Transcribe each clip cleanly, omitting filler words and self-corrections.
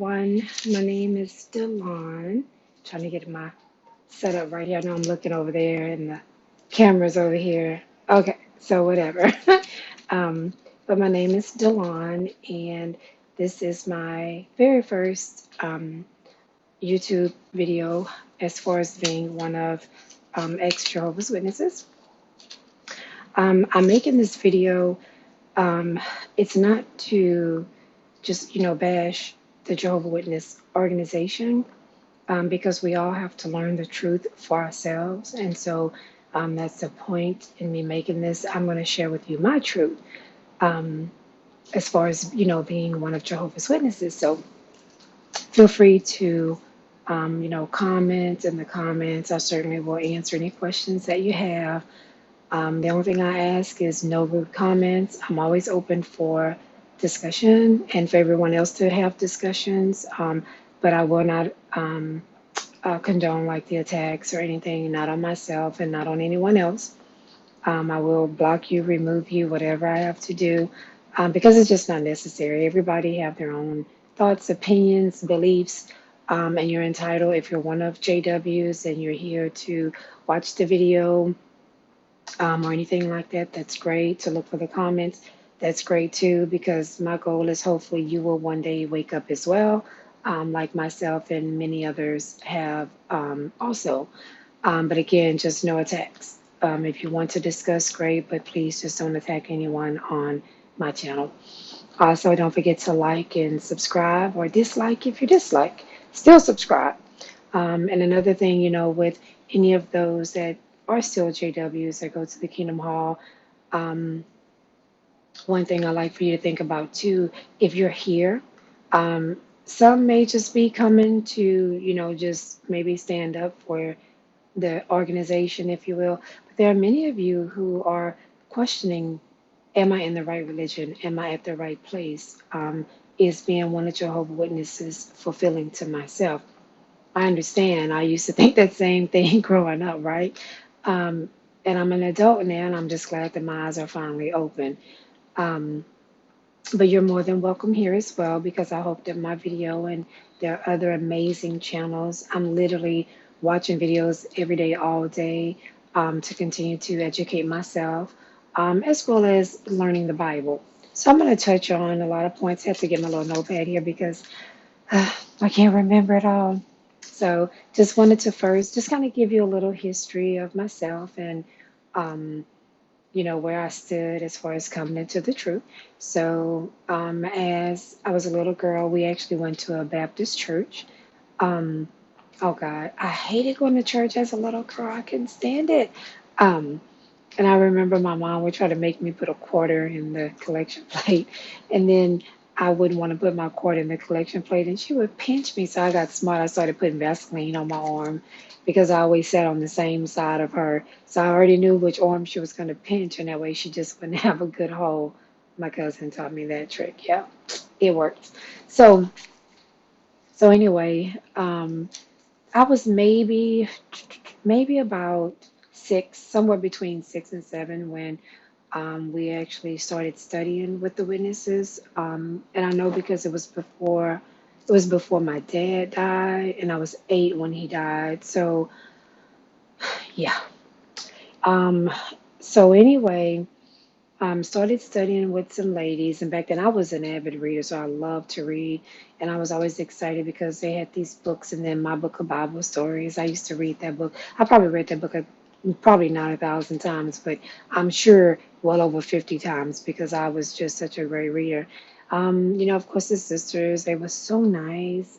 One, my name is Delon. Trying to get my setup right here. I know I'm looking over there and the camera's over here. Okay, so whatever. um, but my name is Delon, and this is my very first YouTube video as far as being one of ex-Jehovah's Witnesses. I'm making this video. It's not to just, bash the Jehovah Witness organization, because we all have to learn the truth for ourselves. And so that's the point in me making this. I'm going to share with you my truth, um, as far as, being one of Jehovah's Witnesses. So feel free to, comment in the comments. I certainly will answer any questions that you have. The only thing I ask is no rude comments. I'm always open for discussion and for everyone else to have discussions, but I will not condone like the attacks or anything, not on myself and not on anyone else. I will block you, remove you, whatever I have to do, because it's just not necessary. Everybody have their own thoughts, opinions, beliefs, and you're entitled. If you're one of JWs and you're here to watch the video, or anything like that, that's great. To look for the comments, that's great too, because my goal is hopefully you will one day wake up as well, like myself and many others have also. But again, just no attacks. If you want to discuss, great, but please just don't attack anyone on my channel. Also, don't forget to like and subscribe, or dislike if you dislike. Still subscribe. And another thing, with any of those that are still JWs that go to the Kingdom Hall, um, one thing I like for you to think about too, if you're here, some may just be coming to, just maybe stand up for the organization, if you will. But there are many of you who are questioning, am I in the right religion? Am I at the right place? Is being one of Jehovah's Witnesses fulfilling to myself? I understand. I used to think that same thing growing up, right? Um, and I'm an adult now, and I'm just glad that my eyes are finally open. Um, but you're more than welcome here as well, because I hope that my video and there are other amazing channels. I'm literally watching videos every day, all day, to continue to educate myself, as well as learning the Bible. So I'm going to touch on a lot of points. I have to get my little notepad here because I can't remember it all. So just wanted to first just kind of give you a little history of myself and, um, where I stood as far as coming into the truth. So as I was a little girl, we actually went to a Baptist church. Um, oh God, I hated going to church as a little girl. I couldn't stand it. Um, and I remember my mom would try to make me put a quarter in the collection plate. And then I wouldn't want to put my quarter in the collection plate. And she would pinch me. So I got smart. I started putting Vaseline on my arm because I always sat on the same side of her. So I already knew which arm she was going to pinch. And that way she just wouldn't have a good hold. My cousin taught me that trick. Yeah, it worked. So, so anyway, I was maybe about six, somewhere between 6 and 7 when we actually started studying with the witnesses. And I know because it was before my dad died, and I was 8 when he died. So yeah. Um, so anyway, started studying with some ladies, and back then I was an avid reader, so I loved to read, and I was always excited because they had these books, and then my book of Bible stories. I used to read that book. I probably read that book probably not 1,000 times, but I'm sure well over 50 times because I was just such a great reader. Of course, the sisters, they were so nice.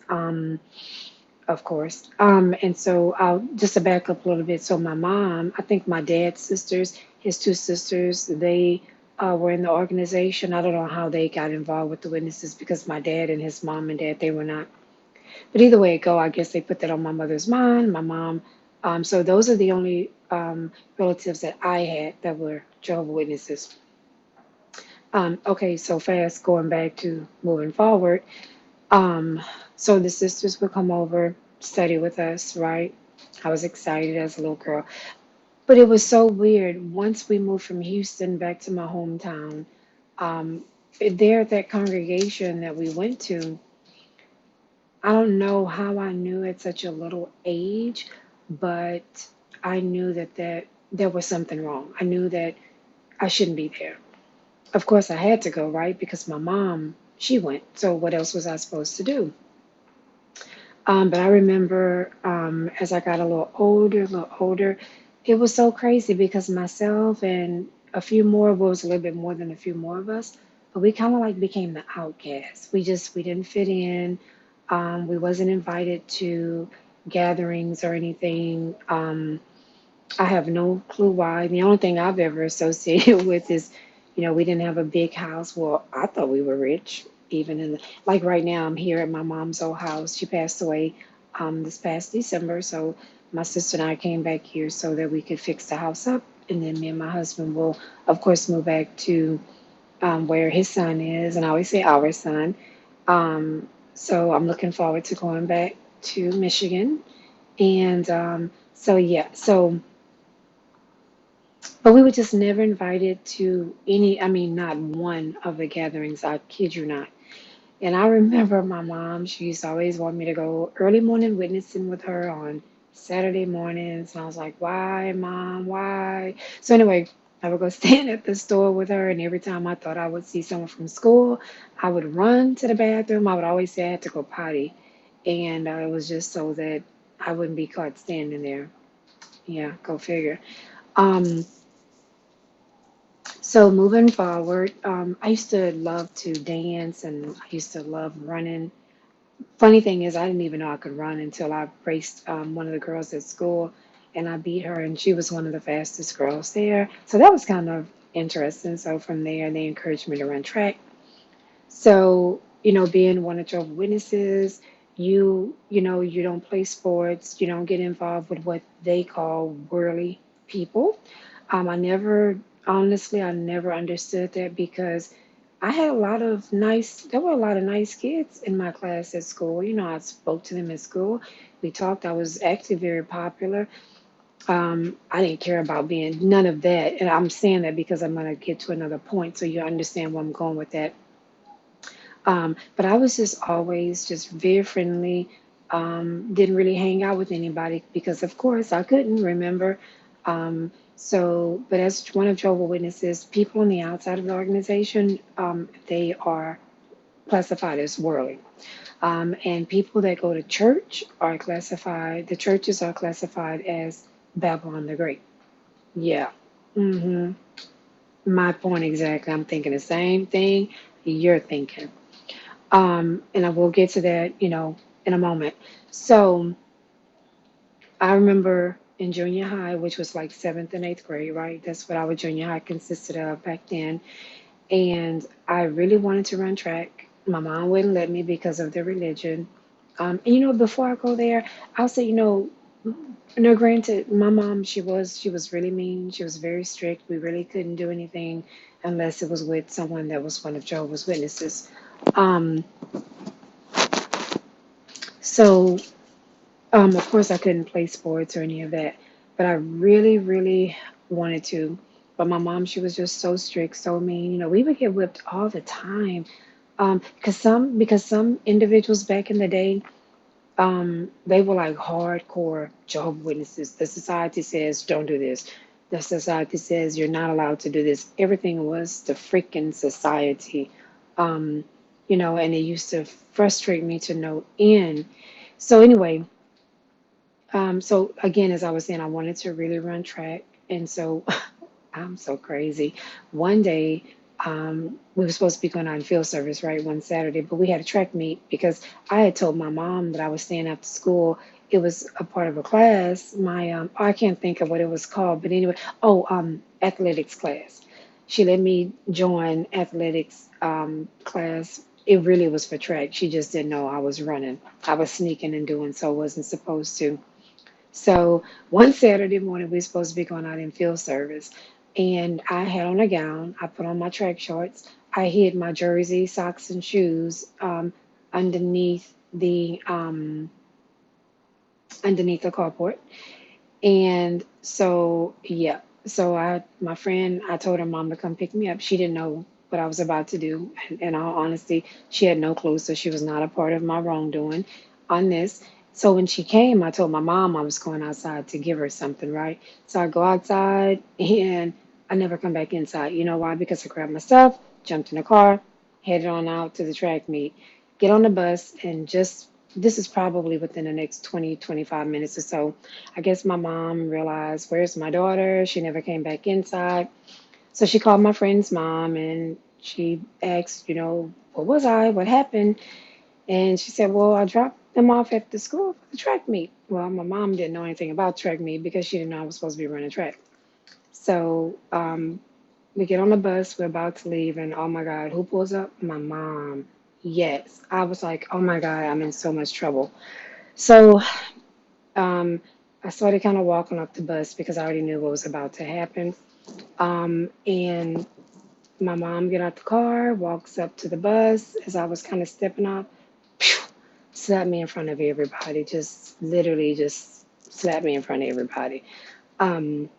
Of course. And so I'll just to back up a little bit. So my mom, I think my dad's sisters, his two sisters, they were in the organization. I don't know how they got involved with the witnesses because my dad and his mom and dad, they were not. But either way it go, I guess they put that on my mother's mind, my mom. So those are the only relatives that I had that were Jehovah Witnesses. Okay, so fast going back to moving forward. Um, so the sisters would come over, study with us, right? I was excited as a little girl. But it was so weird. Once we moved from Houston back to my hometown, there at that congregation that we went to, I don't know how I knew at such a little age, but I knew that there was something wrong. I knew that I shouldn't be there. Of course, I had to go, right? Because my mom, she went. So what else was I supposed to do? But I remember as I got a little older, it was so crazy because myself and a few more, well, it was a little bit more than a few more of us, but we kind of like became the outcasts. We didn't fit in. We wasn't invited to gatherings or anything. I have no clue why. The only thing I've ever associated with is, we didn't have a big house. Well, I thought we were rich, even like right now, I'm here at my mom's old house. She passed away this past December. So my sister and I came back here so that we could fix the house up. And then me and my husband will, of course, move back to where his son is. And I always say our son. So I'm looking forward to going back to Michigan. And yeah, but we were just never invited to any, I mean, not one of the gatherings, I kid you not. And I remember my mom, she used to always want me to go early morning witnessing with her on Saturday mornings. And I was like, why, Mom? Why? So, anyway, I would go stand at the store with her. And every time I thought I would see someone from school, I would run to the bathroom. I would always say I had to go potty. And it was just so that I wouldn't be caught standing there. Yeah, go figure. Um, So moving forward, I used to love to dance and I used to love running. Funny thing is, I didn't even know I could run until I raced one of the girls at school and I beat her, and she was one of the fastest girls there. So that was kind of interesting. So from there, they encouraged me to run track. So, being one of Jehovah's Witnesses, you don't play sports, you don't get involved with what they call worldly people. Honestly, I never understood that because there were a lot of nice kids in my class at school. I spoke to them at school. We talked. I was actually very popular. I didn't care about being none of that. And I'm saying that because I'm going to get to another point so you understand where I'm going with that. But I was just always just very friendly. Didn't really hang out with anybody because, of course, I couldn't remember. But as one of Jehovah's Witnesses, people on the outside of the organization, they are classified as worldly. And people that go to church the churches are classified as Babylon the Great. Yeah. hmm My point exactly. I'm thinking the same thing you're thinking. And I will get to that, in a moment. So I remember in junior high, which was like seventh and eighth grade, right? That's what our junior high consisted of back then. And I really wanted to run track. My mom wouldn't let me because of the religion. And before I go there, I'll say, no, granted, my mom, she was really mean. She was very strict. We really couldn't do anything unless it was with someone that was one of Jehovah's Witnesses. Um, so of course, I couldn't play sports or any of that, but I really, really wanted to. But my mom, she was just so strict, so mean. We would get whipped all the time. Because some individuals back in the day, they were like hardcore Jehovah's Witnesses. The society says don't do this. The society says you're not allowed to do this. Everything was the freaking society. And it used to frustrate me to no end. So anyway, so again, as I was saying, I wanted to really run track, and so I'm so crazy. One day, we were supposed to be going on field service, right, one Saturday, but we had a track meet because I had told my mom that I was staying after school. It was a part of a class. I can't think of what it was called, but anyway, athletics class. She let me join athletics class. It really was for track. She just didn't know I was running. I was sneaking and doing so wasn't supposed to. So one Saturday morning, we were supposed to be going out in field service, and I had on a gown. I put on my track shorts. I hid my jersey, socks, and shoes underneath the carport. And so, yeah. So my friend, I told her mom to come pick me up. She didn't know what I was about to do. In all honesty, she had no clue, so she was not a part of my wrongdoing. on this. So when she came, I told my mom I was going outside to give her something, right? So I go outside and I never come back inside. You know why? Because I grabbed my stuff, jumped in the car, headed on out to the track meet, get on the bus, and just this is probably within the next 20, 25 minutes or so. I guess my mom realized, where's my daughter? She never came back inside. So she called my friend's mom and she asked, what was I? What happened? And she said, well, I dropped them off at the school for the track meet. Well, my mom didn't know anything about track meet because she didn't know I was supposed to be running track. So we get on the bus, we're about to leave, and oh my God, who pulls up? My mom. Yes. I was like, oh my God, I'm in so much trouble. So um, I started kind of walking up the bus because I already knew what was about to happen. And my mom get out the car, walks up to the bus as I was kind of stepping off, slapped me in front of everybody, just literally just slapped me in front of everybody. Um,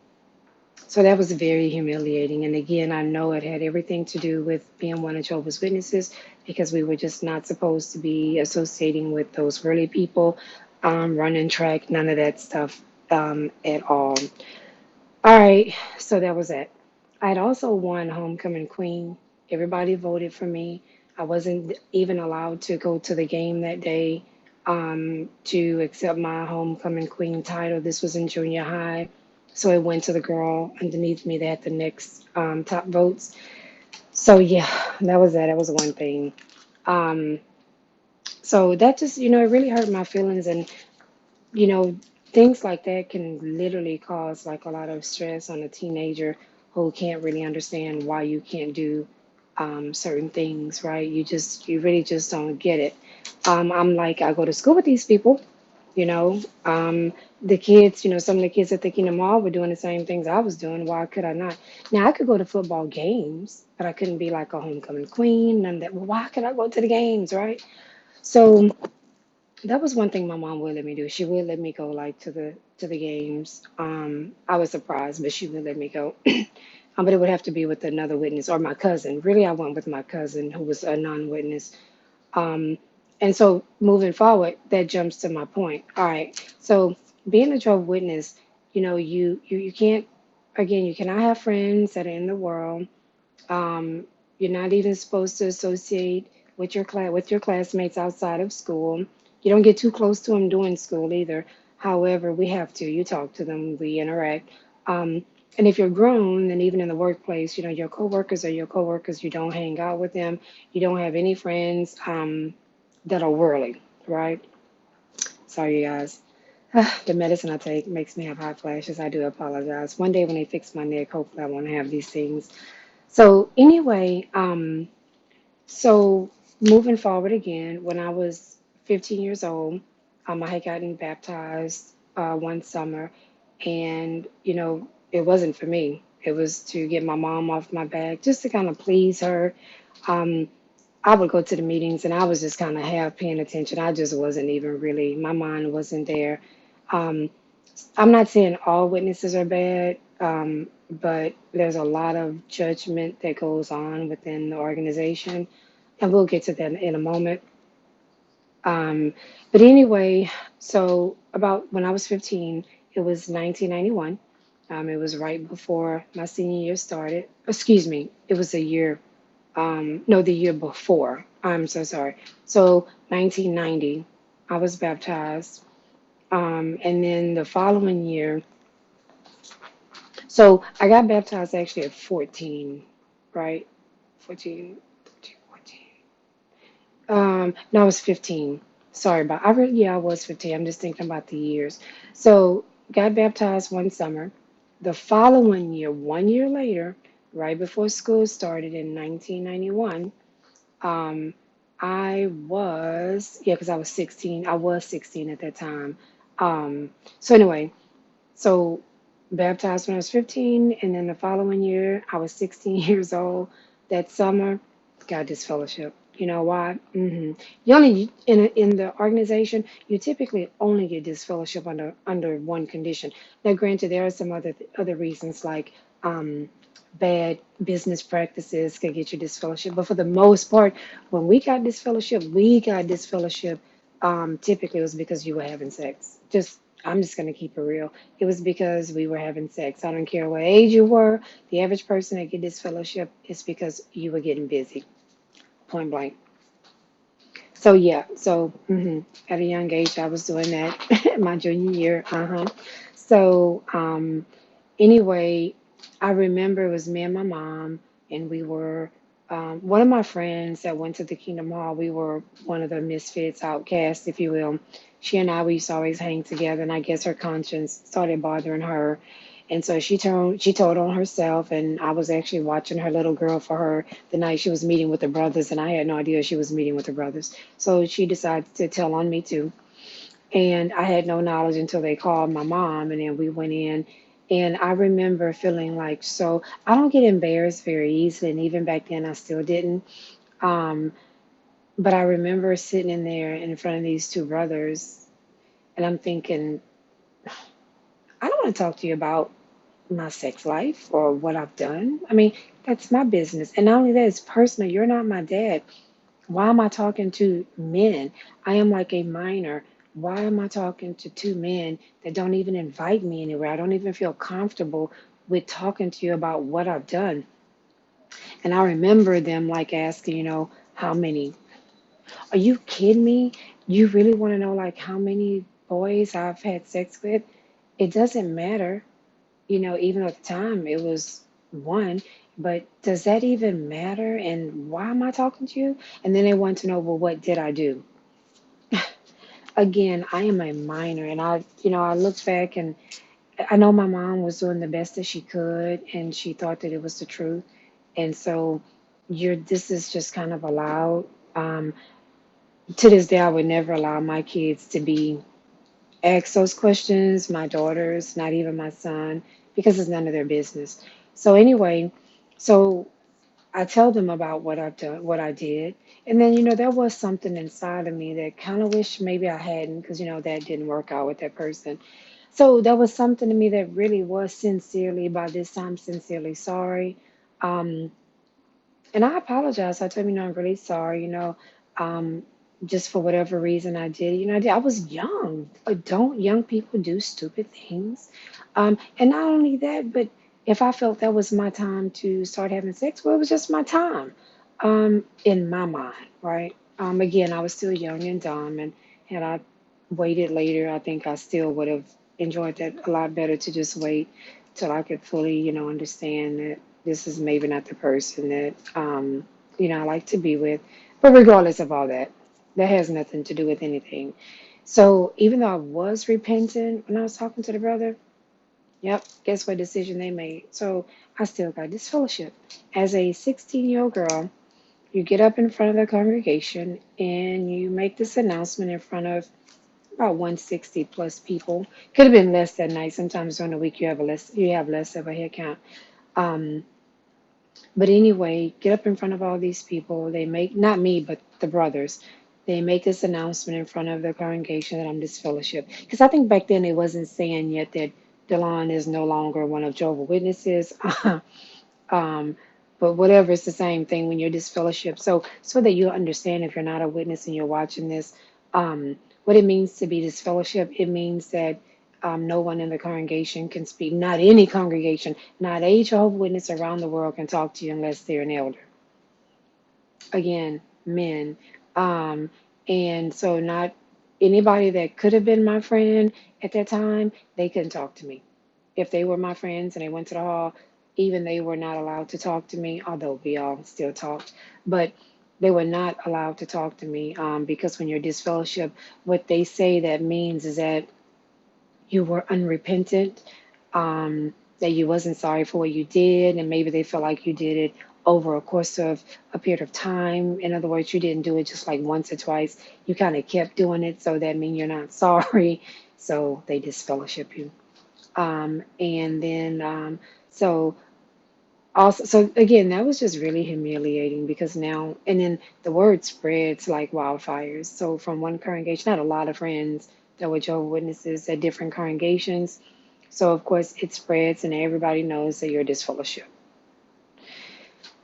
so that was very humiliating. And again, I know it had everything to do with being one of Jehovah's Witnesses because we were just not supposed to be associating with those early people, running track, none of that stuff at all. All right, so that was it. I'd also won Homecoming Queen. Everybody voted for me. I wasn't even allowed to go to the game that day to accept my Homecoming Queen title. This was in junior high. So it went to the girl underneath me that had the next top votes. So yeah, that was that. That was one thing. Um, so that just, it really hurt my feelings. And you know, things like that can literally cause like a lot of stress on a teenager who can't really understand why you can't do certain things, right? You really just don't get it. I'm like, I go to school with these people, you know, the kids, some of the kids at the Kingdom Mall were doing the same things I was doing. Why could I not? Now, I could go to football games, but I couldn't be like a homecoming queen, none of that. Well, why could I go to the games, right? So, that was one thing my mom would let me do. She would let me go like to the games. I was surprised, but she would let me go. But it would have to be with another witness or my cousin. Really, I went with my cousin who was a non-witness. Um, and so moving forward, that jumps to my point. All right. So being a Jehovah's Witness, you can't again, you cannot have friends that are in the world. Um, you're not even supposed to associate with your classmates outside of school. You don't get too close to them during school either. However, we have to. You talk to them, we interact. And if you're grown, then even in the workplace, your coworkers are your coworkers. You don't hang out with them. You don't have any friends that are worldly, right? Sorry, you guys. The medicine I take makes me have hot flashes. I do apologize. One day when they fix my neck, hopefully I won't have these things. So anyway, so moving forward again, when I was 15 years old, I had gotten baptized one summer, and it wasn't for me. It was to get my mom off my back, just to kind of please her. Um, I would go to the meetings, and I was just kind of half paying attention. I just wasn't even really, my mind wasn't there. Um, I'm not saying all witnesses are bad, but there's a lot of judgment that goes on within the organization, and we'll get to that in a moment. Um, but anyway, so about when I was 15, it was 1991. It was right before my senior year started. Excuse me, it was a year, no, the year before. I'm so sorry. So 1990, I was baptized. And then the following year, so I got baptized actually at 14, right? 14, 14. No, I was 15. Sorry about. Yeah, I was 15. I'm just thinking about the years. So got baptized one summer. The following year, 1 year later, right before school started in 1991, um, because I was 16. I was 16 at that time. So anyway, so baptized when I was 15, and then the following year I was 16 years old. That summer, got disfellowship. You know why? You only in the organization you typically only get disfellowship under one condition. Now, granted, there are some other reasons like bad business practices can get you disfellowship, but for the most part, when we got disfellowship, typically it was because you were having sex. I'm just gonna keep it real. It was because we were having sex. I don't care what age you were. The average person that get this fellowship is because you were getting busy. Point blank. So yeah, at a young age I was doing that my junior year. So anyway, I remember it was me and my mom, and we were one of my friends that went to the Kingdom Hall. We were one of the misfits, outcasts, if you will. She and I, we used to always hang together, and I guess her conscience started bothering her. And so she told on herself, and I was actually watching her little girl for her the night she was meeting with the brothers, and I had no idea she was meeting with the brothers. So she decided to tell on me too. And I had no knowledge until they called my mom, and then we went in. And I remember feeling like, so I don't get embarrassed very easily, and even back then I still didn't. Um, but I remember sitting in there in front of these two brothers, and I'm thinking, I don't want to talk to you about my sex life or what I've done. I mean, that's my business. And not only that, it's personal. You're not my dad. Why am I talking to men? I am like a minor. Why am I talking to two men that don't even invite me anywhere? I don't even feel comfortable with talking to you about what I've done. And I remember them like asking, how many? Are you kidding me? You really want to know like how many boys I've had sex with? It doesn't matter. Even at the time it was one, but does that even matter? And why am I talking to you? And then they want to know, well, what did I do? Again, I am a minor, and I look back and I know my mom was doing the best that she could, and she thought that it was the truth. And so this is just kind of allowed. To this day, I would never allow my kids to be asked those questions, my daughters, not even my son, because it's none of their business. So anyway, so I tell them about what I've done, what I did. And then, there was something inside of me that kind of wished maybe I hadn't, because, that didn't work out with that person. So there was something in me that really was sincerely, by this time, sincerely sorry. Um, and I apologize. I told him, I'm really sorry, um, just for whatever reason I did. I was young. Don't young people do stupid things? And not only that, but if I felt that was my time to start having sex, well, it was just my time, in my mind, right? Again, I was still young and dumb, and had I waited later, I think I still would have enjoyed that a lot better to just wait till I could fully, understand that this is maybe not the person that I like to be with. But regardless of all that, that has nothing to do with anything. So even though I was repentant when I was talking to the brother, yep, guess what decision they made? So I still got this fellowship. As a 16-year-old girl, you get up in front of the congregation and you make this announcement in front of about 160 plus people. Could have been less that night. Sometimes during the week you have less of a head count. Um, but anyway, get up in front of all these people. They make, not me, but the brothers. They make this announcement in front of the congregation that I'm disfellowship. Because I think back then it wasn't saying yet that Delon is no longer one of Jehovah Witnesses. um, but whatever, it's the same thing when you're disfellowship. So that you understand, if you're not a witness and you're watching this, what it means to be disfellowship. It means that no one in the congregation can speak. Not any congregation, not a Jehovah Witness around the world can talk to you unless they're an elder. Again, men. Um, and so not anybody that could have been my friend at that time, they couldn't talk to me. If they were my friends and they went to the hall, even they were not allowed to talk to me, although we all still talked. But they were not allowed to talk to me, because when you're disfellowship, what they say that means is that you were unrepentant, that you wasn't sorry for what you did, and maybe they felt like you did it over a course of a period of time. In other words, you didn't do it just like once or twice. You kind of kept doing it, so that means you're not sorry. So they disfellowship you. And then so also, so again, that was just really humiliating, because now, and then the word spreads like wildfires. So from one congregation, I had a lot of friends that were Jehovah's Witnesses at different congregations. So of course it spreads, and everybody knows that you're disfellowship.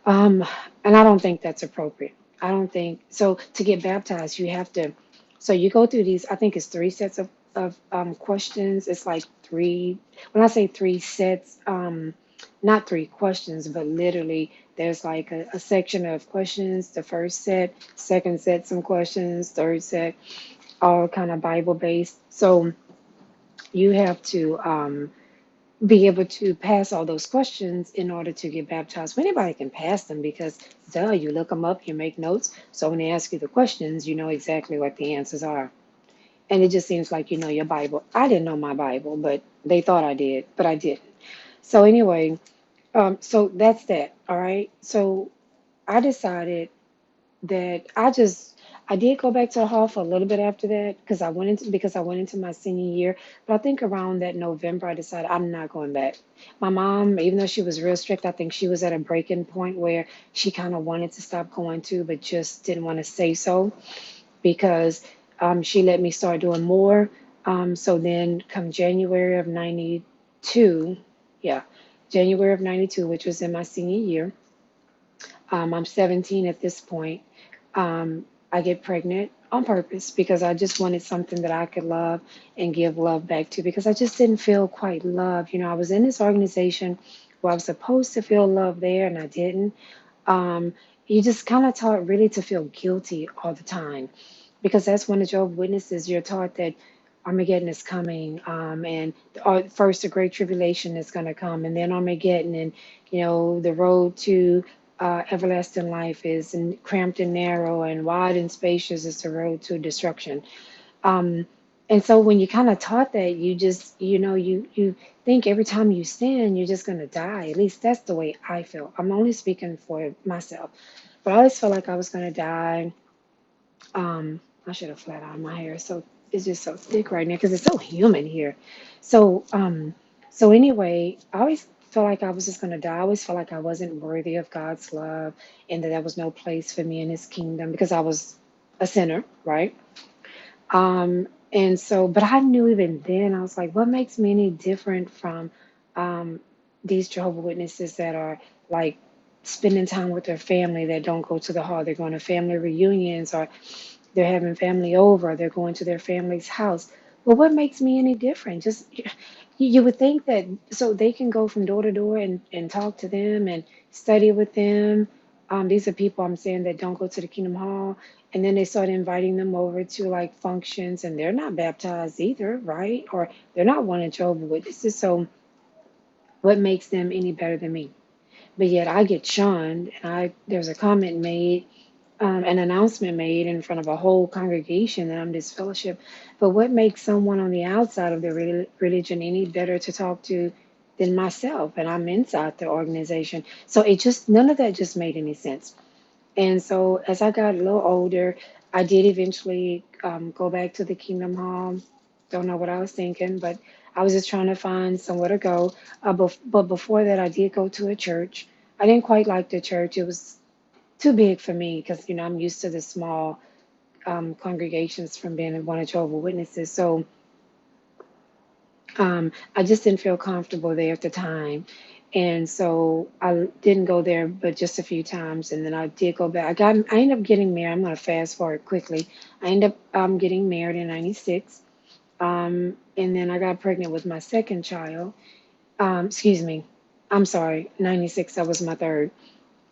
And I don't think that's appropriate. I don't think so. To get baptized, you have to So you go through these, I think it's three sets of questions. It's like three, when I say three sets, not three questions, but literally there's like a section of questions, the first set, second set, some questions, third set, all kind of Bible based. So you have to be able to pass all those questions in order to get baptized. Well, anybody can pass them because, duh, you look them up, you make notes. So when they ask you the questions, you know exactly what the answers are. And it just seems like you know your Bible. I didn't know my Bible, but they thought I did, but I didn't. So anyway, so that's that. All right. So I decided that I did go back to the hall for a little bit after that because I went into my senior year. But I think around that November I decided I'm not going back. My mom, even though she was real strict, I think she was at a breaking point where she kind of wanted to stop going to, but just didn't want to say so because she let me start doing more. So then come January of 92, yeah, January of 92, which was in my senior year. I'm 17 at this point. I get pregnant on purpose because I just wanted something that I could love and give love back to because I just didn't feel quite loved. You know, I was in this organization where I was supposed to feel love there and I didn't. Um, you just kind of taught really to feel guilty all the time because that's when the Jehovah Witnesses, you're taught that Armageddon is coming, and first the Great Tribulation is going to come, and then Armageddon, and you know the road to everlasting life is cramped and narrow, and wide and spacious is the road to destruction. Um, and so when you kind of taught that, you just, you know, you think every time you sin, you're just going to die. At least that's the way I feel. I'm only speaking for myself, but I always felt like I was going to die. I should have flat ironed my hair. So it's just so thick right now because it's so humid here. So, so anyway, I always felt like I was just going to die. I always felt like I wasn't worthy of God's love and that there was no place for me in his kingdom because I was a sinner, right? And so, but I knew even then, I was like, what makes me any different from um, these Jehovah Witnesses that are like spending time with their family that don't go to the hall? They're going to family reunions or they're having family over, they're going to their family's house. Well, what makes me any different? Just you would think that so they can go from door to door and talk to them and study with them. These are people I'm saying that don't go to the Kingdom Hall. And then they start inviting them over to like functions and they're not baptized either, right? Or they're not one of Jehovah's Witnesses. So what makes them any better than me? But yet I get shunned and there's a comment made, an announcement made in front of a whole congregation that I'm disfellowship. But what makes someone on the outside of the religion any better to talk to than myself? And I'm inside the organization. So it just, none of that just made any sense. And so as I got a little older, I did eventually go back to the Kingdom Hall. Don't know what I was thinking, but I was just trying to find somewhere to go. But before that, I did go to a church. I didn't quite like the church. It was too big for me because, you know, I'm used to the small congregations from being in one of Jehovah's Witnesses. So I just didn't feel comfortable there at the time. And so I didn't go there, but just a few times. And then I did go back. I ended up getting married. I'm going to fast forward quickly. I ended up getting married in 96. And then I got pregnant with my second child. Excuse me. I'm sorry. 96, that was my third.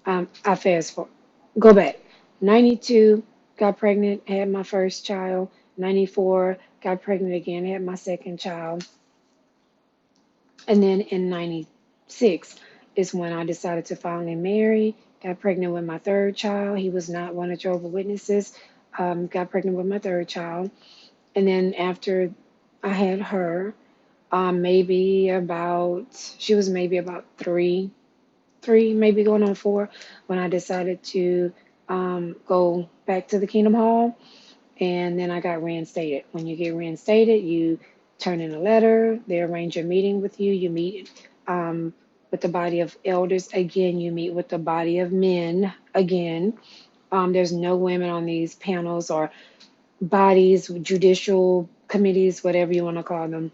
I fast forward. Go back. 92, got pregnant, had my first child. 94, got pregnant again, had my second child. And then in 96 is when I decided to finally marry, got pregnant with my third child. He was not one of Jehovah's Witnesses. Got pregnant with my third child. And then after I had her, she was maybe about three, maybe going on four, when I decided to go back to the Kingdom Hall. And then I got reinstated. When you get reinstated, you turn in a letter. They arrange a meeting with you. You meet with the body of elders again. You meet with the body of men again. There's no women on these panels or bodies, judicial committees, whatever you want to call them.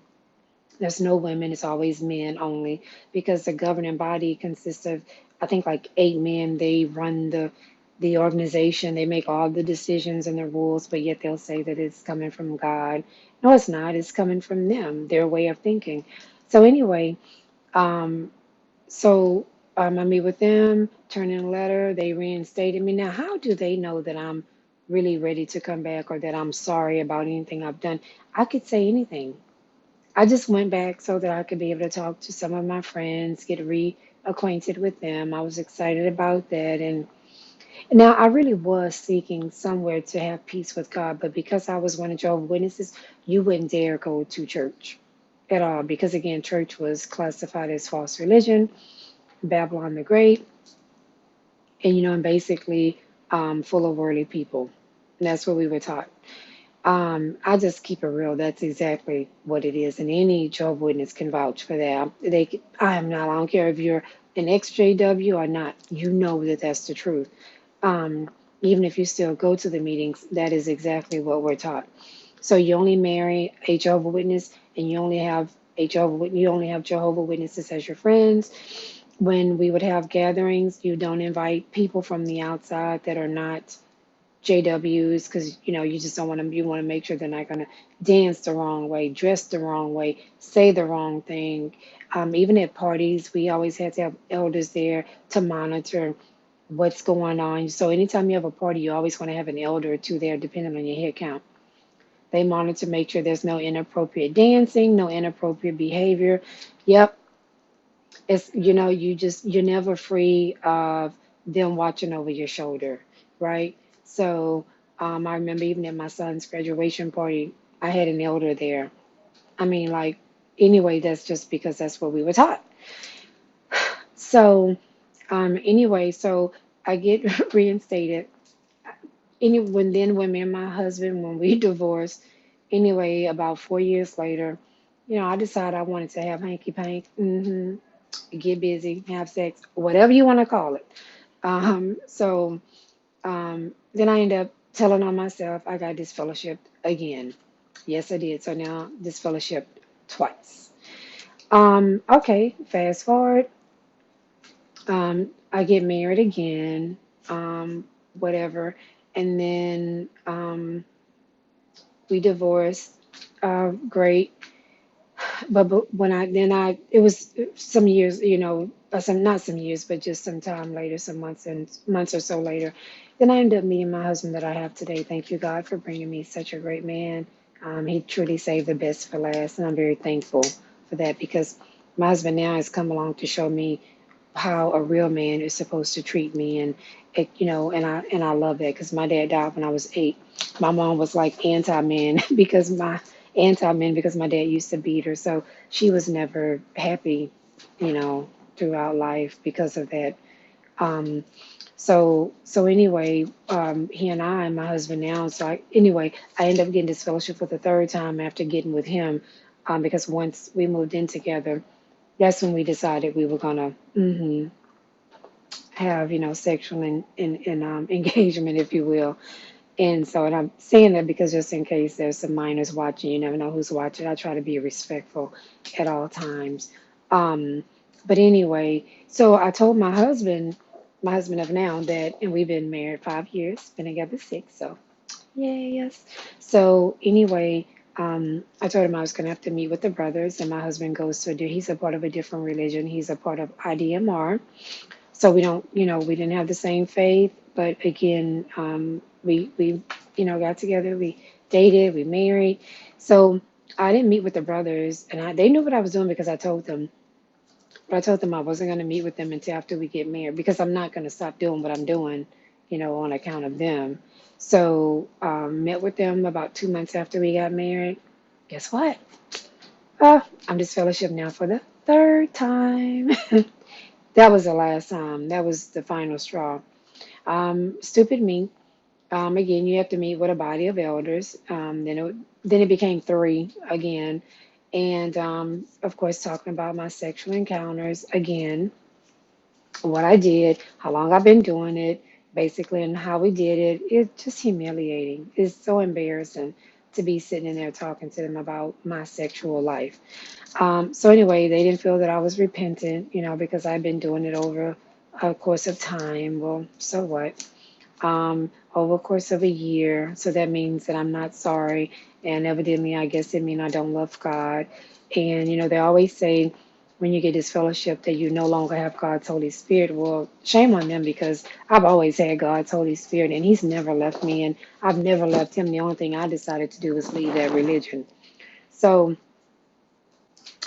There's no women. It's always men only because the governing body consists of, I think, like 8 men. They run the the organization. They make all the decisions and the rules, but yet they'll say that it's coming from God. No, it's not. It's coming from them, their way of thinking. So anyway, um, so I meet with them, turn in a letter, they reinstated me. Now, how do they know that I'm really ready to come back or that I'm sorry about anything I've done? I could say anything. I just went back so that I could be able to talk to some of my friends, get reacquainted with them. I was excited about that. And now I really was seeking somewhere to have peace with God, but because I was one of Jehovah's Witnesses, you wouldn't dare go to church at all because, again, church was classified as false religion, Babylon the Great, and and basically full of worldly people. And that's what we were taught. I just keep it real. That's exactly what it is, and any Jehovah's Witness can vouch for that. I am not. I don't care if you're an EXJW or not. You know that that's the truth. Um, Even if you still go to the meetings, that is exactly what we're taught. So you only marry a Jehovah Witness, and you only have Jehovah Witnesses as your friends. When we would have gatherings, you don't invite people from the outside that are not JWs because you just don't want to. You want to make sure they're not going to dance the wrong way, dress the wrong way, say the wrong thing. Even at parties, we always had to have elders there to monitor what's going on. So anytime you have a party, you always want to have an elder or two there, depending on your head count. They monitor, make sure there's no inappropriate dancing, no inappropriate behavior. Yep, it's you're never free of them watching over your shoulder, right? So I remember even at my son's graduation party, I had an elder there. I mean, like, anyway, that's just because that's what we were taught. So anyway, so I get reinstated. When me and my husband, when we divorced, anyway, about 4 years later, I decided I wanted to have hanky pank, get busy, have sex, whatever you want to call it. Then I ended up telling on myself I got disfellowshipped again. Yes, I did. So now disfellowshipped twice. Okay, fast forward. I get married again, whatever, and then we divorced. Great, but when it was some years, some not some years, but just some time later, some months or so later, then I ended up meeting my husband that I have today. Thank you, God, for bringing me such a great man. He truly saved the best for last, and I'm very thankful for that because my husband now has come along to show me how a real man is supposed to treat me, and and I love that because my dad died when I was 8. My mom was like anti-man because my dad used to beat her, so she was never happy, throughout life because of that. Um, so anyway, he and my husband now. So I ended up getting this fellowship for the third time after getting with him, because once we moved in together, that's when we decided we were gonna have sexual engagement, if you will. And I'm saying that because just in case there's some minors watching, you never know who's watching. I try to be respectful at all times. Um, but anyway, so I told my husband of now that, and we've been married 5 years, been together 6, so yay, yes. So anyway, I told him I was going to have to meet with the brothers, and my husband he's a part of a different religion. He's a part of IDMR. So we don't, we didn't have the same faith, but again, we got together, we dated, we married. So I didn't meet with the brothers, and they knew what I was doing because I told them. But I told them I wasn't going to meet with them until after we get married because I'm not going to stop doing what I'm doing, on account of them. So met with them about 2 months after we got married. Guess what? I'm just fellowship now for the third time. That was the last time. That was the final straw. Stupid me. Again, you have to meet with a body of elders. Then it became 3 again, and of course, talking about my sexual encounters again, what I did, how long I've been doing it, basically, and how we did it. It's just humiliating. It's so embarrassing to be sitting in there talking to them about my sexual life. So anyway, they didn't feel that I was repentant, because I've been doing it over a course of time. Well, so what? over the course of a year. So that means that I'm not sorry. And evidently, I guess it means I don't love God. And, they always say when you get this fellowship that you no longer have God's Holy Spirit. Well, shame on them because I've always had God's Holy Spirit and He's never left me and I've never left Him. The only thing I decided to do was leave that religion. So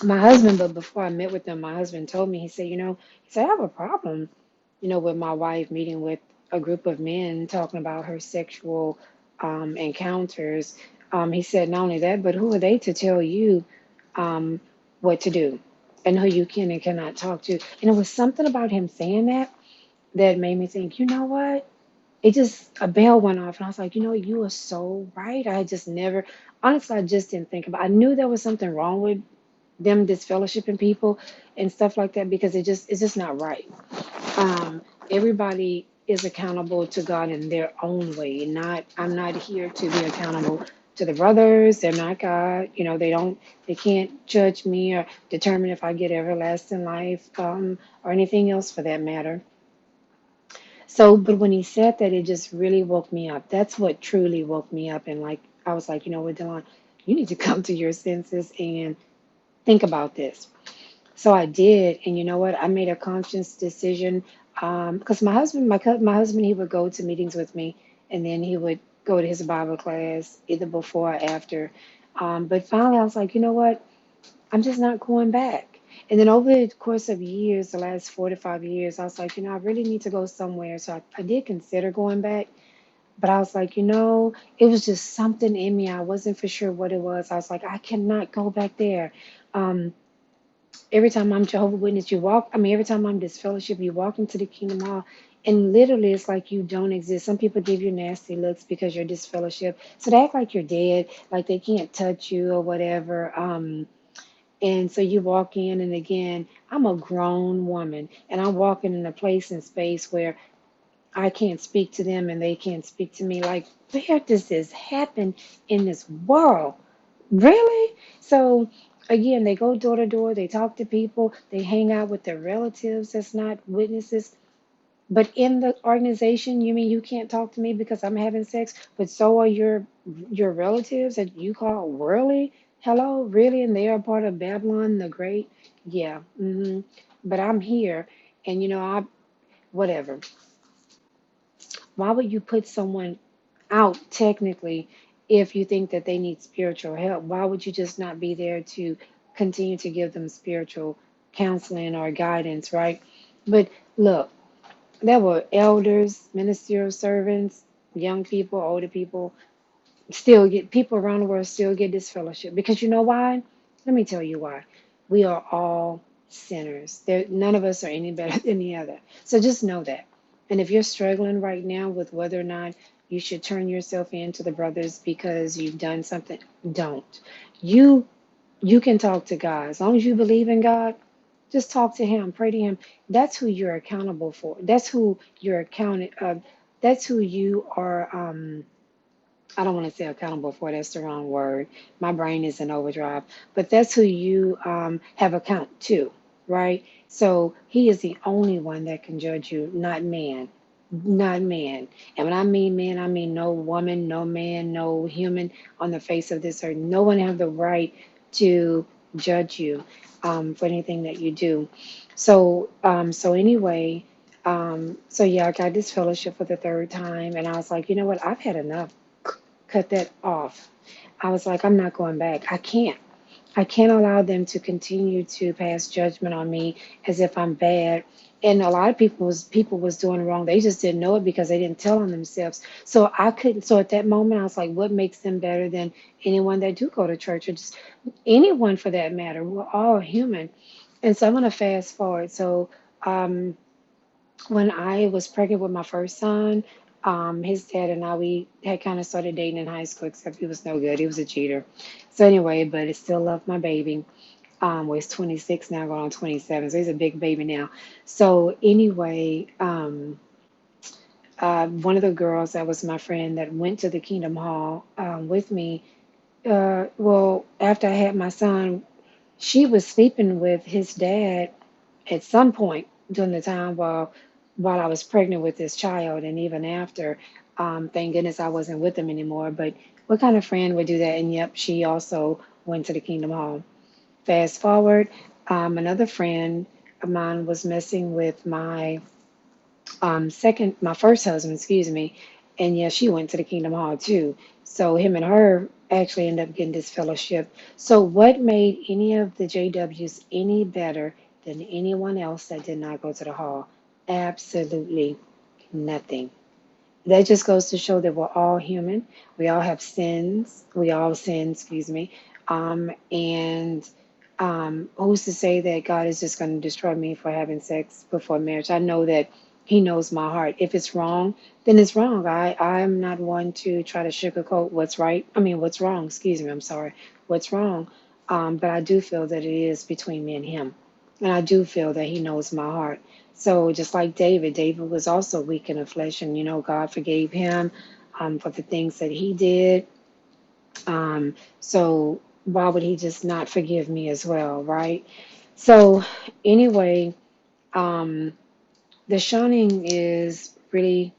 my husband, but before I met with him, my husband told me, he said, I have a problem, with my wife meeting with a group of men talking about her sexual encounters. He said, not only that, but who are they to tell you um, what to do and who you can and cannot talk to? And it was something about him saying that made me think, you know what? It just, a bell went off, and I was like, you are so right. I just never, honestly, I just didn't think about. I knew there was something wrong with them disfellowshipping people and stuff like that because it's just not right. Um, Everybody is accountable to God in their own way. Not I'm not here to be accountable to the brothers. They're not God. They can't judge me or determine if I get everlasting life, or anything else for that matter. So, but when he said that, it just really woke me up. That's what truly woke me up. And like, I was like, what, Dylan, you need to come to your senses and think about this. So I did, and you know what? I made a conscious decision because my husband, he would go to meetings with me, and then he would go to his Bible class either before or after. But finally, I was like, you know what? I'm just not going back. And then over the course of years, the last 4 to 5 years, I was like, I really need to go somewhere. So I did consider going back, but I was like, it was just something in me. I wasn't for sure what it was. I was like, I cannot go back there. Um, every time I'm Jehovah Witness, every time I'm disfellowship, you walk into the Kingdom Hall, and literally it's like you don't exist. Some people give you nasty looks because you're disfellowship. So they act like you're dead, like they can't touch you or whatever. And so you walk in, and again, I'm a grown woman, and I'm walking in a place and space where I can't speak to them and they can't speak to me. Like, where does this happen in this world? Really? So again, they go door to door, they talk to people, they hang out with their relatives that's not witnesses. But in the organization, you mean you can't talk to me because I'm having sex, but so are your relatives that you call worldly? Hello, really? And they are part of Babylon the Great? Yeah. But I'm here, and I whatever. Why would you put someone out technically if you think that they need spiritual help? Why would you just not be there to continue to give them spiritual counseling or guidance, right? But look, there were elders, ministerial servants, young people, older people, still get people around the world still get this fellowship. Because you know why? Let me tell you why. We are all sinners. None of us are any better than the other. So just know that. And if you're struggling right now with whether or not you should turn yourself in to the brothers because you've done something, don't. You you can talk to God. As long as you believe in God, just talk to Him, pray to Him. That's who you're accountable for. That's who you're accounted. That's who you are. I don't want to say accountable for. That's the wrong word. My brain is in overdrive. But that's who you have account to, right? So He is the only one that can judge you, not man. Not man. And when I mean man, I mean no woman, no man, no human on the face of this earth. No one have the right to judge you for anything that you do. So anyway, so yeah, I got this fellowship for the third time, and I was like, you know what? I've had enough. Cut that off. I was like, I'm not going back. I can't. I can't allow them to continue to pass judgment on me as if I'm bad. And a lot of people was doing wrong. They just didn't know it because they didn't tell on themselves. So I couldn't. So at that moment, I was like, what makes them better than anyone that do go to church or just anyone for that matter? We're all human. And so I'm gonna fast forward. So um, when I was pregnant with my first son, his dad and I, we had kind of started dating in high school, except he was no good. He was a cheater. So anyway, but I still love my baby. Well, he's 26 now, going on 27, so he's a big baby now. So anyway, one of the girls that was my friend that went to the Kingdom Hall with me, well, after I had my son, she was sleeping with his dad at some point during the time while while I was pregnant with this child, and even after. Thank goodness I wasn't with him anymore. But what kind of friend would do that? And yep, she also went to the Kingdom Hall. Fast forward, another friend of mine was messing with my first husband, excuse me, and yeah, she went to the Kingdom Hall too. So him and her actually ended up getting this fellowship. So what made any of the JWs any better than anyone else that did not go to the hall? Absolutely nothing. That just goes to show that we're all human. We all have sins. We all sin, excuse me. And who's to say that God is just going to destroy me for having sex before marriage? I know that He knows my heart. If it's wrong, then it's wrong. I'm not one to try to sugarcoat what's right. I mean, what's wrong? Excuse me. I'm sorry. What's wrong? But I do feel that it is between me and Him, and I do feel that He knows my heart. So just like David, David was also weak in the flesh, and God forgave him for the things that he did. So why would he just not forgive me as well, right? So anyway, um, the shunning is really,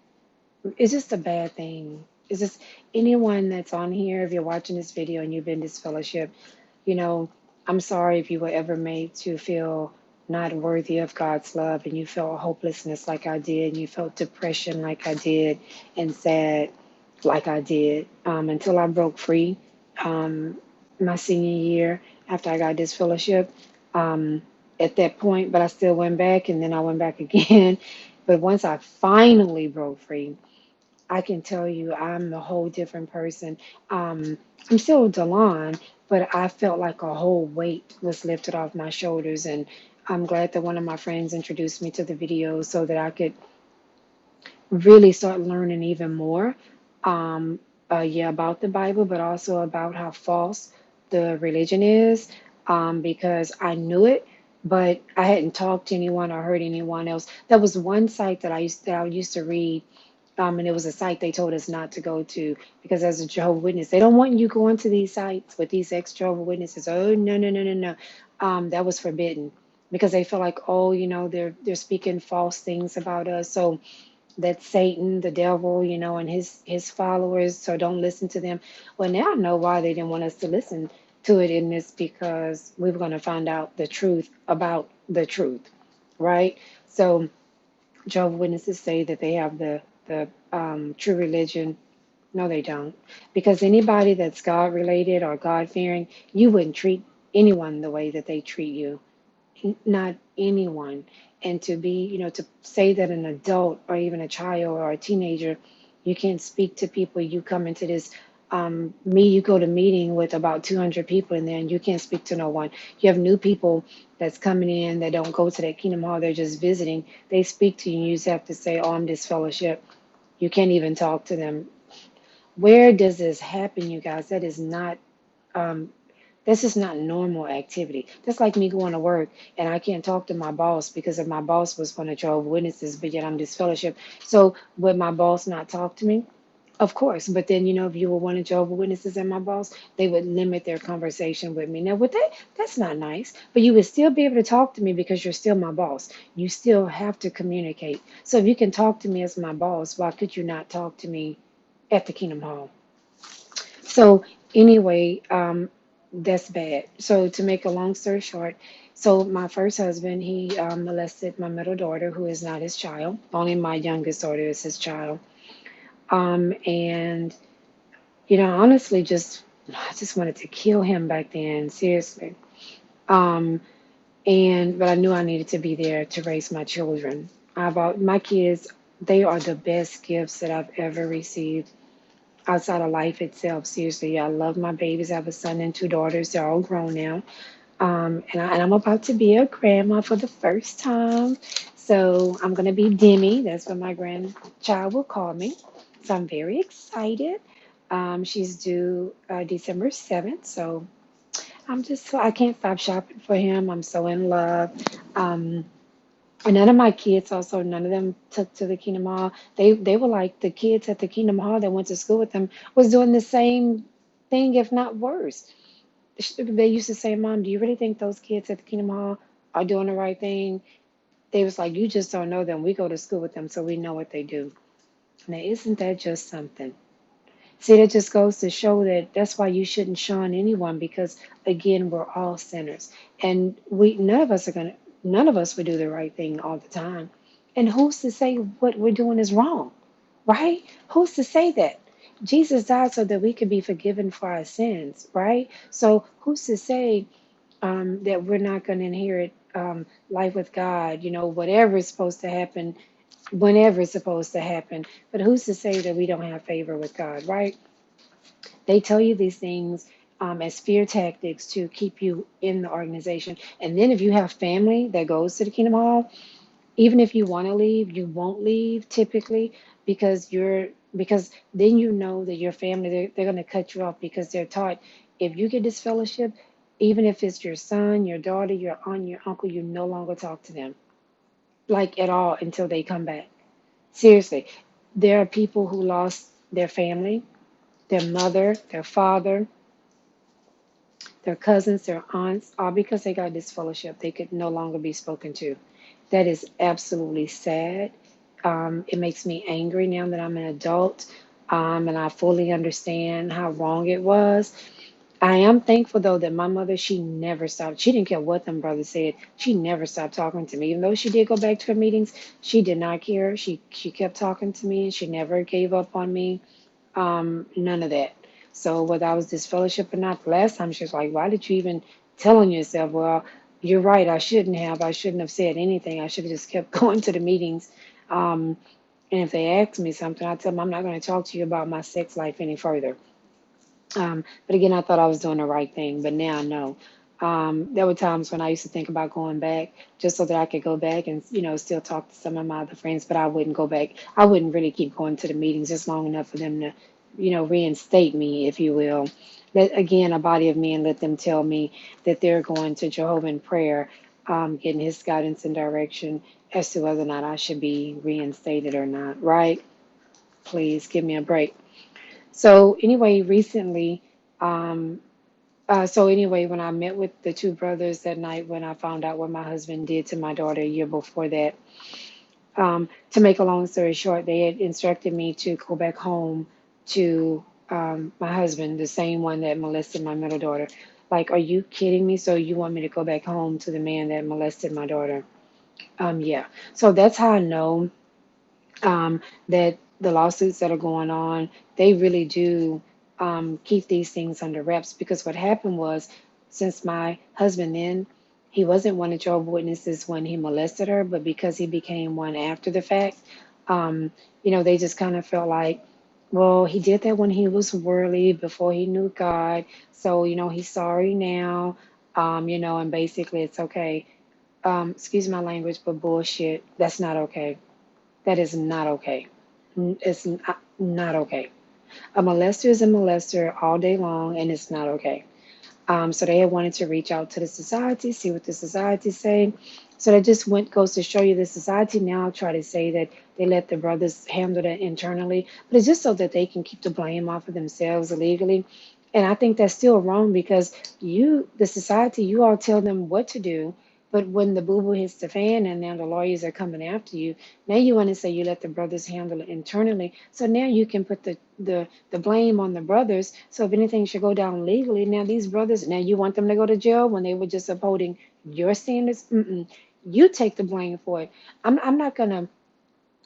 it's just a bad thing. It's just anyone that's on here, if you're watching this video and you've been disfellowship, you know, I'm sorry if you were ever made to feel not worthy of God's love and you felt hopelessness like I did, and you felt depression like I did, and sad like I did, until I broke free my senior year after I got this fellowship. Um, at that point, but I still went back, and then I went back again. But once I finally broke free, I can tell you I'm a whole different person. I'm still Delon, but I felt like a whole weight was lifted off my shoulders. And I'm glad that one of my friends introduced me to the video so that I could really start learning even more, um, yeah, about the Bible, but also about how false the religion is, because I knew it, but I hadn't talked to anyone or heard anyone else. There was one site that I used to read, and it was a site they told us not to go to because as a Jehovah Witness, they don't want you going to these sites with these ex-Jehovah Witnesses. Oh, no, no, no, no, no. That was forbidden because they feel like, oh, they're speaking false things about us. So that's Satan, the devil, and his followers. So don't listen to them. Well, now I know why they didn't want us to listen to it in this, because we were going to find out the truth about the truth, right? So Jehovah Witnesses say that they have the true religion. No, they don't. Because anybody that's God related or God fearing, you wouldn't treat anyone the way that they treat you. Not anyone. And to be, to say that an adult or even a child or a teenager, you can't speak to people. You come into this, you go to meeting with about 200 people in there and you can't speak to no one. You have new people that's coming in that don't go to that Kingdom Hall. They're just visiting. They speak to you. You just have to say, oh, I'm disfellowship. You can't even talk to them. Where does this happen, you guys? That is not um, this is not normal activity. That's like me going to work and I can't talk to my boss because if my boss was one of Jehovah's Witnesses, but yet I'm disfellowship. So would my boss not talk to me? Of course. But then, if you were one of Jehovah's Witnesses and my boss, they would limit their conversation with me. Now, with that's not nice. But you would still be able to talk to me because you're still my boss. You still have to communicate. So if you can talk to me as my boss, why could you not talk to me at the Kingdom Hall? So anyway, that's bad. So to make a long story short, so my first husband, he molested my middle daughter, who is not his child. Only my youngest daughter is his child. And honestly, I just wanted to kill him back then, seriously. Um, but I knew I needed to be there to raise my children. My kids, they are the best gifts that I've ever received outside of life itself. Seriously, I love my babies. I have a son and two daughters. They're all grown now. And I'm about to be a grandma for the first time. So I'm going to be Demi. That's what my grandchild will call me. So I'm very excited. She's due December 7th. So I can't stop shopping for him. I'm so in love. Um, and none of my kids also, none of them took to the Kingdom Hall. They were like the kids at the Kingdom Hall that went to school with them was doing the same thing, if not worse. They used to say, Mom, do you really think those kids at the Kingdom Hall are doing the right thing? They was like, you just don't know them. We go to school with them, so we know what they do. Now, isn't that just something? See, that just goes to show that that's why you shouldn't shun anyone because, again, we're all sinners. And none of us would do the right thing all the time. And who's to say what we're doing is wrong, right? Who's to say that? Jesus died so that we could be forgiven for our sins, right? So who's to say that we're not going to inherit life with God, whatever is supposed to happen, whenever it's supposed to happen. But who's to say that we don't have favor with God, right? They tell you these things as fear tactics to keep you in the organization. And then if you have family that goes to the Kingdom Hall, even if you want to leave, you won't leave typically because then you know that your family they're going to cut you off because they're taught if you get this fellowship, even if it's your son, your daughter, your aunt, your uncle, you no longer talk to them like at all until they come back. Seriously, there are people who lost their family, their mother, their father, their cousins, their aunts, all because they got disfellowship. They could no longer be spoken to. That is absolutely sad. It makes me angry now that I'm an adult and I fully understand how wrong it was. I am thankful though that my mother, she never stopped. She didn't care what them brothers said. She never stopped talking to me. Even though she did go back to her meetings, she did not care. She kept talking to me and she never gave up on me. None of that. So whether I was disfellowship or not, the last time she was like, why did you even tell on yourself? Well, you're right. I shouldn't have. I shouldn't have said anything. I should have just kept going to the meetings. Um, and if they ask me something, I tell them I'm not going to talk to you about my sex life any further. But again, I thought I was doing the right thing, but now I know. There were times when I used to think about going back just so that I could go back and, still talk to some of my other friends, but I wouldn't go back. I wouldn't really keep going to the meetings just long enough for them to, reinstate me, if you will. Let, again, a body of men, let them tell me that they're going to Jehovah in prayer, getting his guidance and direction as to whether or not I should be reinstated or not, right? Please give me a break. So anyway, recently, um, when I met with the two brothers that night, when I found out what my husband did to my daughter a year before that, to make a long story short, they had instructed me to go back home to my husband, the same one that molested my middle daughter. Like, are you kidding me? So you want me to go back home to the man that molested my daughter? Yeah. So that's how I know that the lawsuits that are going on, they really do keep these things under wraps. Because what happened was, since my husband then, he wasn't one of Jehovah's Witnesses when he molested her, but because he became one after the fact, they just kind of felt like, well, he did that when he was worldly, before he knew God. So, he's sorry now, and basically it's okay. Excuse my language, but bullshit. That's not okay. That is not okay. It's not okay. A molester is a molester all day long, and it's not okay. So they had wanted to reach out to the society, see what the society say. So that just goes to show you the society now try to say that they let the brothers handle that internally, but it's just so that they can keep the blame off of themselves illegally. And I think that's still wrong because the society, you all tell them what to do, but when the boo boo hits the fan and now the lawyers are coming after you, now you want to say you let the brothers handle it internally. So now you can put the blame on the brothers. So if anything should go down legally, now these brothers, now you want them to go to jail when they were just upholding your standards. You take the blame for it. I'm not gonna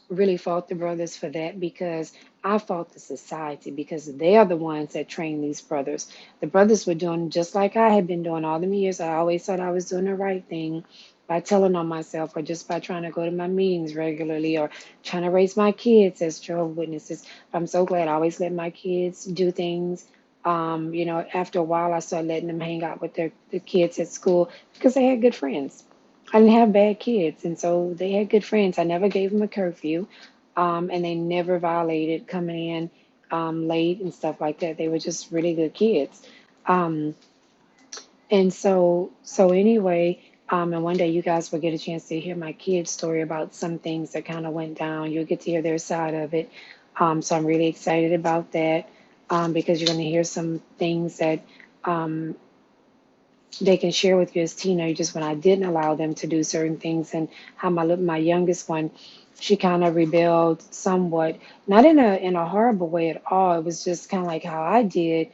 really fault the brothers for that because I fault the society because they are the ones that train these brothers. The brothers were doing just like I had been doing all them years. I always thought I was doing the right thing by telling on myself or just by trying to go to my meetings regularly or trying to raise my kids as Jehovah's Witnesses. I'm so glad I always let my kids do things. After a while, I started letting them hang out with the kids at school because they had good friends. I didn't have bad kids, and so they had good friends. I never gave them a curfew, and they never violated coming in late and stuff like that. They were just really good kids. Um, and so anyway, and one day you guys will get a chance to hear my kids' story about some things that kind of went down. You'll get to hear their side of it. So I'm really excited about that because you're going to hear some things that um, they can share with you as teenagers when I didn't allow them to do certain things, and how my youngest one, she kind of rebelled somewhat, not in a horrible way at all. It was just kind of like how I did,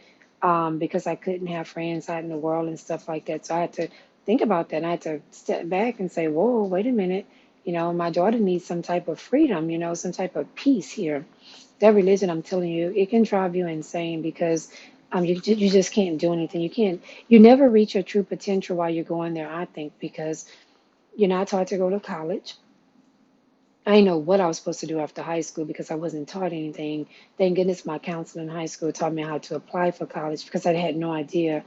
because I couldn't have friends out in the world and stuff like that. So I had to think about that. And I had to step back and say, whoa, wait a minute. My daughter needs some type of freedom, some type of peace here. That religion, I'm telling you, it can drive you insane because you just can't do anything. You never reach your true potential while you're going there, I think, because you're not taught to go to college. I didn't know what I was supposed to do after high school because I wasn't taught anything. Thank goodness my counselor in high school taught me how to apply for college because I had no idea.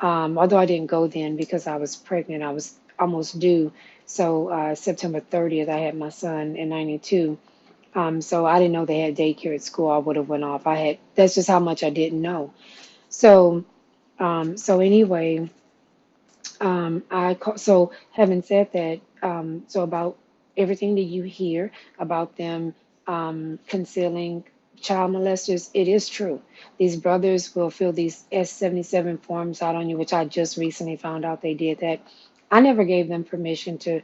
Although I didn't go then because I was pregnant, I was almost due. So September 30th, I had my son in 92. So I didn't know they had daycare at school. I would have went off. That's just how much I didn't know. So, so anyway, so having said that, so about everything that you hear about them concealing child molesters, it is true. These brothers will fill these S-77 forms out on you, which I just recently found out they did that. I never gave them permission to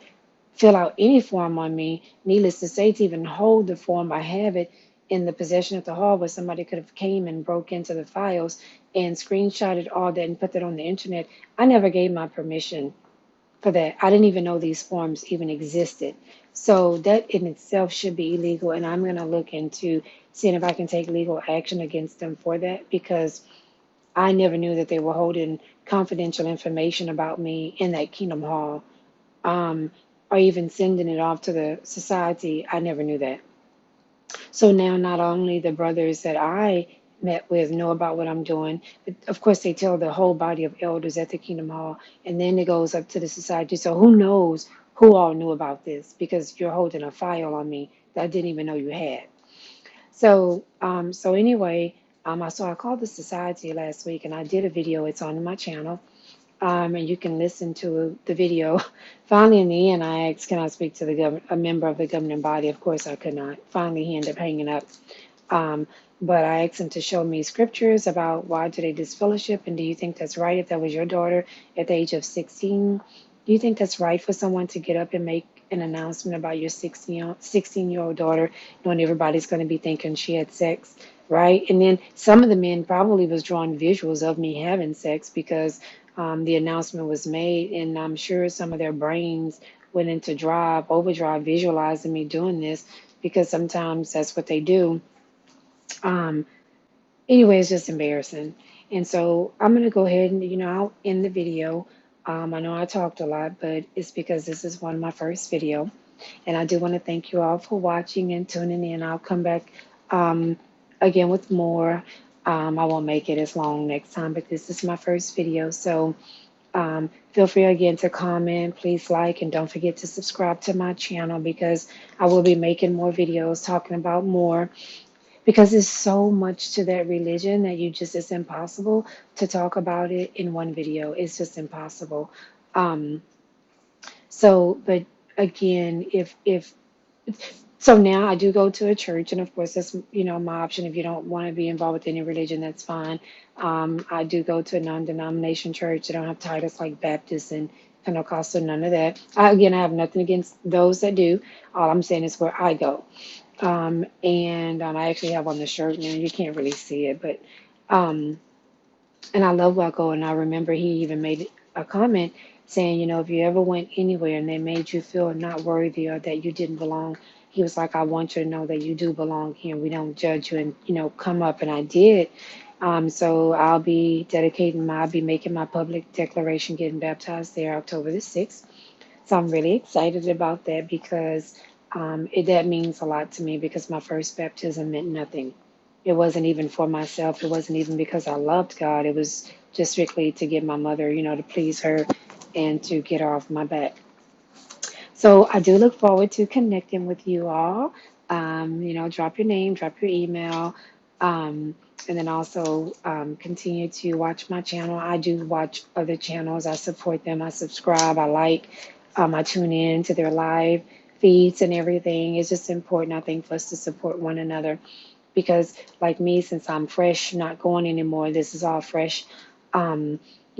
fill out any form on me. Needless to say, to even hold the form, I have it in the possession at the hall where somebody could have came and broke into the files and screenshotted all that and put that on the internet. I never gave my permission for that. I didn't even know these forms even existed. So that in itself should be illegal, and I'm going to look into seeing if I can take legal action against them for that, because I never knew that they were holding confidential information about me in that Kingdom Hall, um, or even sending it off to the society. I never knew that. So now not only the brothers that I met with know about what I'm doing, but of course they tell the whole body of elders at the Kingdom Hall, and then it goes up to the society. So who knows who all knew about this, because you're holding a file on me that I didn't even know you had. So anyway, I called the society last week and I did a video. It's on my channel, and you can listen to the video. Finally, in the end, I asked, can I speak to a member of the governing body? Of course, I could not. Finally, he ended up hanging up. Um, but I asked him to show me scriptures about why do they disfellowship, and do you think that's right if that was your daughter at the age of 16? Do you think that's right for someone to get up and make an announcement about your 16-year-old daughter, knowing everybody's going to be thinking she had sex, right? And then some of the men probably was drawing visuals of me having sex because the announcement was made, and I'm sure some of their brains went into overdrive, visualizing me doing this, because sometimes that's what they do. Um, Anyway, it's just embarrassing. And so I'm going to go ahead and, I'll end the video. I know I talked a lot, but it's because this is one of my first video. And I do want to thank you all for watching and tuning in. I'll come back again with more. I won't make it as long next time, but this is my first video. So feel free again to comment, please like, and don't forget to subscribe to my channel, because I will be making more videos talking about more, because there's so much to that religion that it's impossible to talk about it in one video. It's just impossible. Um, but again, so now I do go to a church, and of course that's, my option. If you don't want to be involved with any religion, that's fine. I do go to a non-denomination church. They don't have titles like Baptist and Pentecostal, none of that. Again, I have nothing against those that do. All I'm saying is where I go. And I actually have on the shirt now. You can't really see it, but and I love Waco. And I remember he even made a comment saying, if you ever went anywhere and they made you feel not worthy or that you didn't belong, he was like, I want you to know that you do belong here. We don't judge you, and come up. And I did. So I'll be making my public declaration, getting baptized there October the 6th. So I'm really excited about that, because that means a lot to me, because my first baptism meant nothing. It wasn't even for myself. It wasn't even because I loved God. It was just strictly to get my mother, to please her and to get her off my back. So I do look forward to connecting with you all. Drop your name, drop your email, and then also continue to watch my channel. I do watch other channels. I support them. I subscribe. I like. I tune in to their live feeds and everything. It's just important, I think, for us to support one another, because like me, since I'm fresh, not going anymore, this is all fresh.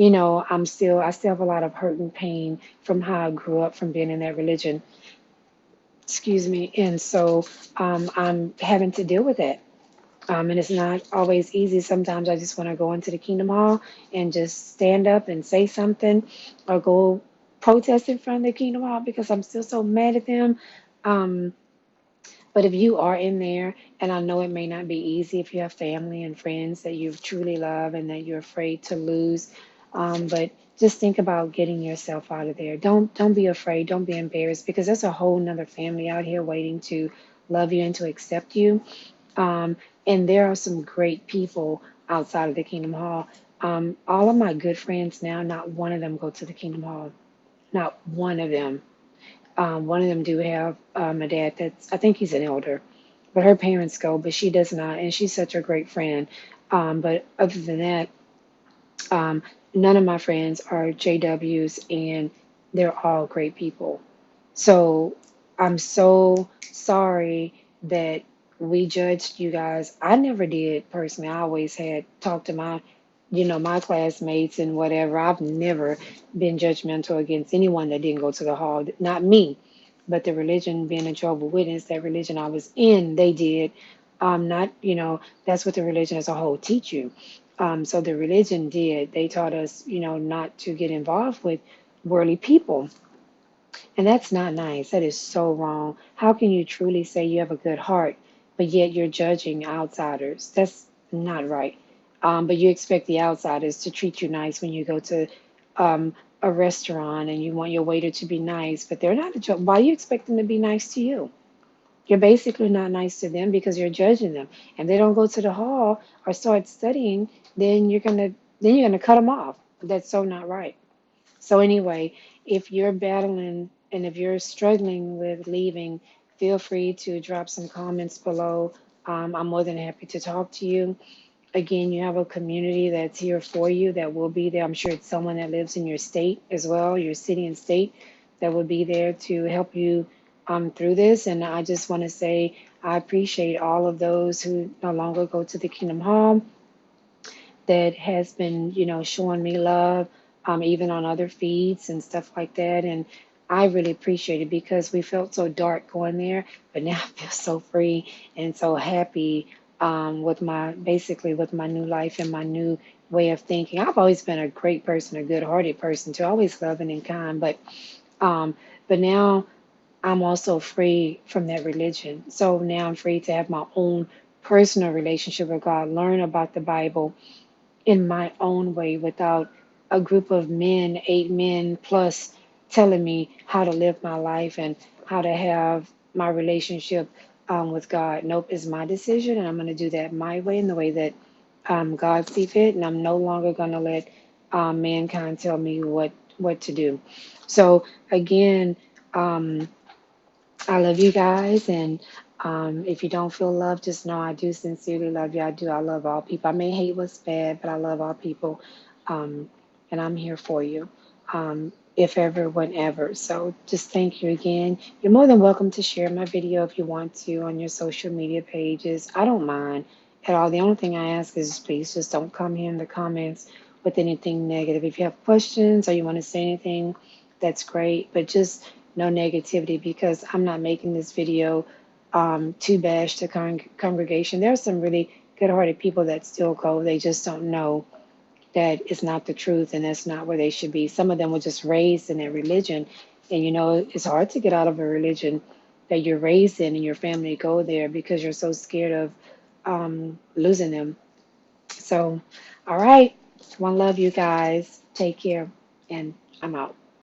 I still have a lot of hurt and pain from how I grew up from being in that religion. Excuse me. And so I'm having to deal with it. And it's not always easy. Sometimes I just want to go into the Kingdom Hall and just stand up and say something or go protest in front of the Kingdom Hall because I'm still so mad at them. Um, but if you are in there, and I know it may not be easy if you have family and friends that you truly love and that you're afraid to lose, but just think about getting yourself out of there. Don't be afraid. Don't be embarrassed because there's a whole nother family out here waiting to love you and to accept you. Um, and there are some great people outside of the Kingdom Hall. All of my good friends now, not one of them go to the Kingdom Hall. Not one of them. One of them do have a dad I think he's an elder, but her parents go, but she does not, and she's such a great friend. But other than that, um, none of my friends are JWs, and they're all great people. So I'm so sorry that we judged you guys. I never did personally. I always had talked to my classmates and whatever. I've never been judgmental against anyone that didn't go to the hall. Not me, but the religion, being a Jehovah Witness, that religion I was in, they did. Not, that's what the religion as a whole teach you. So the religion did. They taught us, not to get involved with worldly people. And that's not nice. That is so wrong. How can you truly say you have a good heart, but yet you're judging outsiders? That's not right. But you expect the outsiders to treat you nice when you go to a restaurant and you want your waiter to be nice, but they're not. Why do you expect them to be nice to you? You're basically not nice to them because you're judging them. And they don't go to the hall or start studying, then you're gonna cut them off. That's so not right. So anyway, if you're battling and if you're struggling with leaving, feel free to drop some comments below. I'm more than happy to talk to you. Again, you have a community that's here for you that will be there. I'm sure it's someone that lives in your state as well, your city and state, that will be there to help you through this. And I just want to say I appreciate all of those who no longer go to the Kingdom Hall that has been, showing me love, even on other feeds and stuff like that. And I really appreciate it because we felt so dark going there, but now I feel so free and so happy basically with my new life and my new way of thinking. I've always been a great person, a good-hearted person too, always loving and kind, um, but now I'm also free from that religion. So now I'm free to have my own personal relationship with God, learn about the Bible in my own way without a group of men, 8 men plus, telling me how to live my life and how to have my relationship with God. Nope, it's my decision, and I'm going to do that my way in the way that God see fit, and I'm no longer going to let mankind tell me what to do. So again, um, I love you guys, and if you don't feel loved, just know I do sincerely love you. I do. I love all people. I may hate what's bad, but I love all people, um, and I'm here for you, if ever, whenever. So just thank you again. You're more than welcome to share my video if you want to on your social media pages. I don't mind at all. The only thing I ask is please just don't come here in the comments with anything negative. If you have questions or you want to say anything, that's great, but just no negativity because I'm not making this video to bash the congregation. There are some really good-hearted people that still go. They just don't know that it's not the truth and that's not where they should be. Some of them were just raised in their religion, and it's hard to get out of a religion that you're raised in and your family go there because you're so scared of losing them. So, all right, one love, you guys. Take care, and I'm out.